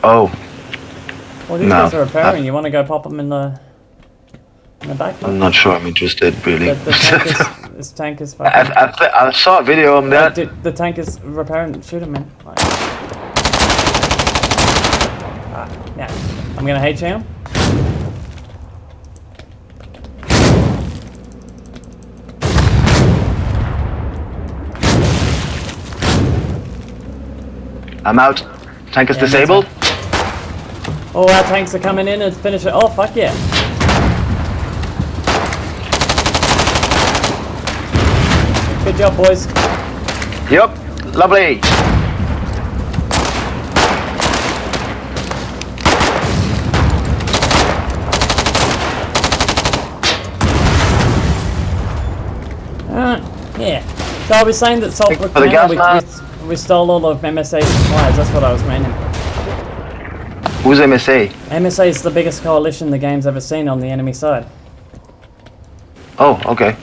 Oh, Well, these No, guys are repairing. You want to go pop them in the back? I'm not sure I'm interested, really. The tank is. This tank is fucking. I saw a video on that. Dude, the tank is repairing. Shoot him, man. Like, yeah. I'm gonna hate him. I'm out. Tank is Yeah, me disabled. Oh, our tanks are coming in and finish it. Oh, fuck yeah. Good job, boys. Yup, lovely. Yeah. So I was saying that Salt For the gas mask. we stole all of MSA supplies. That's what I was meaning. Who's MSA? MSA is the biggest coalition the game's ever seen on the enemy side. Oh, okay.